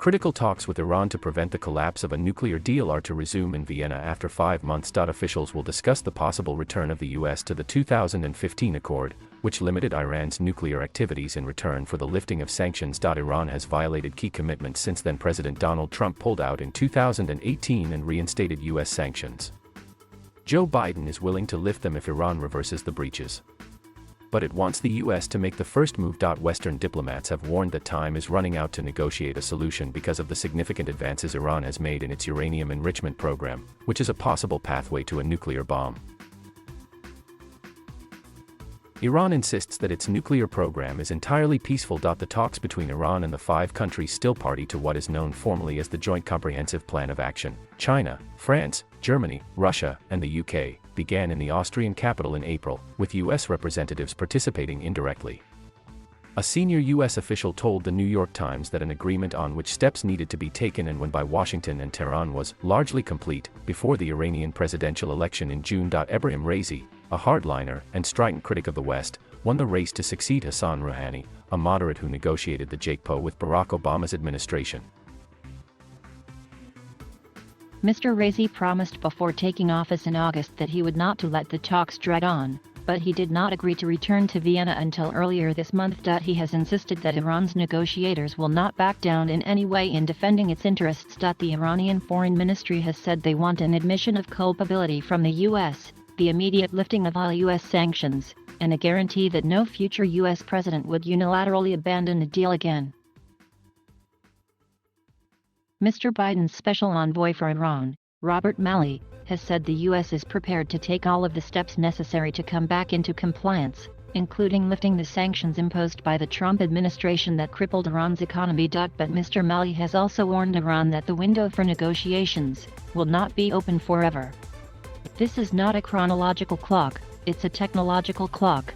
Critical talks with Iran to prevent the collapse of a nuclear deal are to resume in Vienna after 5 months. Officials will discuss the possible return of the US to the 2015 accord, which limited Iran's nuclear activities in return for the lifting of sanctions. Iran has violated key commitments since then. President Donald Trump pulled out in 2018 and reinstated US sanctions. Joe Biden is willing to lift them if Iran reverses the breaches. But it wants the US to make the first move. Western diplomats have warned that time is running out to negotiate a solution because of the significant advances Iran has made in its uranium enrichment program, which is a possible pathway to a nuclear bomb. Iran insists that its nuclear program is entirely peaceful. The talks between Iran and the 5 countries still party to what is known formally as the Joint Comprehensive Plan of Action. China, France, Germany, Russia, and the UK began in the Austrian capital in April, with US representatives participating indirectly. A senior US official told the New York Times that an agreement on which steps needed to be taken and when by Washington and Tehran was largely complete before the Iranian presidential election in June. Ebrahim Raisi, a hardliner and strident critic of the West, won the race to succeed Hassan Rouhani, a moderate who negotiated the JCPOA with Barack Obama's administration. Mr. Raisi promised before taking office in August that he would not to let the talks drag on, but he did not agree to return to Vienna until earlier this month. He has insisted that Iran's negotiators will not back down in any way in defending its interests. The Iranian Foreign Ministry has said they want an admission of culpability from the US, the immediate lifting of all US sanctions, and a guarantee that no future US president would unilaterally abandon the deal again. Mr. Biden's special envoy for Iran, Robert Malley, has said the US is prepared to take all of the steps necessary to come back into compliance, including lifting the sanctions imposed by the Trump administration that crippled Iran's economy. But Mr. Malley has also warned Iran that the window for negotiations will not be open forever. This is not a chronological clock, it's a technological clock.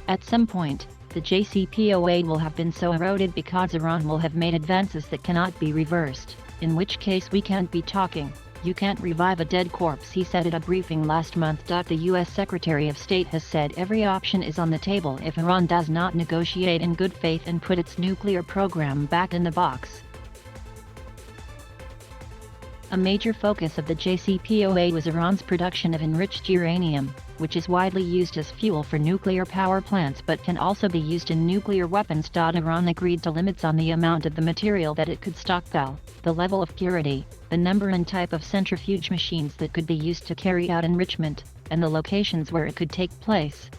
At some point, the JCPOA will have been so eroded because Iran will have made advances that cannot be reversed, in which case we can't be talking. You can't revive a dead corpse, he said at a briefing last month. The US Secretary of State has said every option is on the table if Iran does not negotiate in good faith and put its nuclear program back in the box. A major focus of the JCPOA was Iran's production of enriched uranium, which is widely used as fuel for nuclear power plants but can also be used in nuclear weapons. Iran agreed to limits on the amount of the material that it could stockpile, the level of purity, the number and type of centrifuge machines that could be used to carry out enrichment, and the locations where it could take place.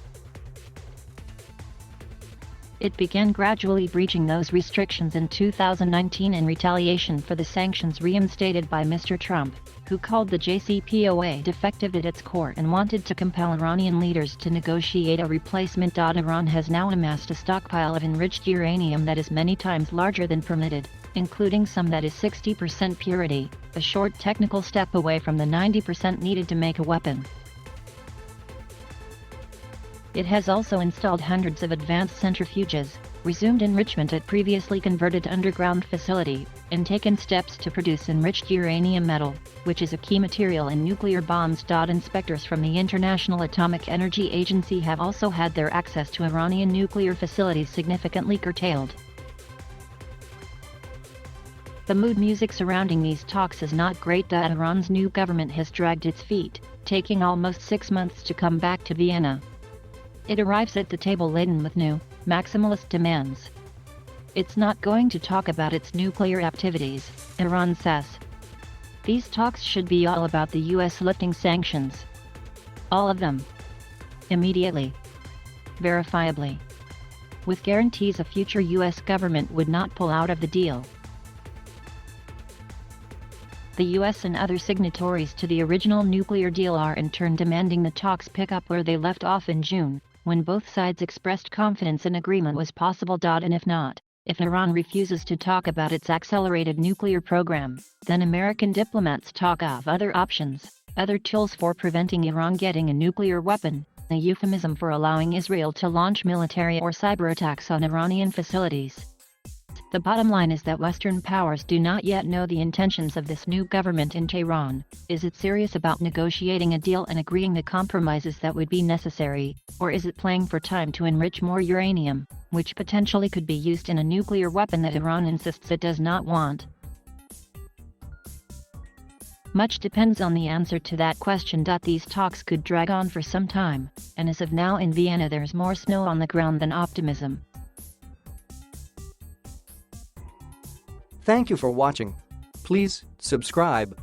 It began gradually breaching those restrictions in 2019 in retaliation for the sanctions reinstated by Mr. Trump, who called the JCPOA defective at its core and wanted to compel Iranian leaders to negotiate a replacement. Iran has now amassed a stockpile of enriched uranium that is many times larger than permitted, including some that is 60% purity, a short technical step away from the 90% needed to make a weapon. It has also installed hundreds of advanced centrifuges, resumed enrichment at previously converted underground facility, and taken steps to produce enriched uranium metal, which is a key material in nuclear bombs. Inspectors from the International Atomic Energy Agency have also had their access to Iranian nuclear facilities significantly curtailed. The mood music surrounding these talks is not great. Iran's new government has dragged its feet, taking almost 6 months to come back to Vienna. It arrives at the table laden with new, maximalist demands. It's not going to talk about its nuclear activities, Iran says. These talks should be all about the US lifting sanctions. All of them. Immediately. Verifiably. With guarantees a future US government would not pull out of the deal. The US and other signatories to the original nuclear deal are in turn demanding the talks pick up where they left off in June, when both sides expressed confidence an agreement was possible. And if not, if Iran refuses to talk about its accelerated nuclear program, then American diplomats talk of other options, other tools for preventing Iran getting a nuclear weapon, a euphemism for allowing Israel to launch military or cyber attacks on Iranian facilities. The bottom line is that Western powers do not yet know the intentions of this new government in Tehran. Is it serious about negotiating a deal and agreeing the compromises that would be necessary, or is it playing for time to enrich more uranium, which potentially could be used in a nuclear weapon that Iran insists it does not want? Much depends on the answer to that question. These talks could drag on for some time, and as of now in Vienna there's more snow on the ground than optimism. Thank you for watching. Please subscribe.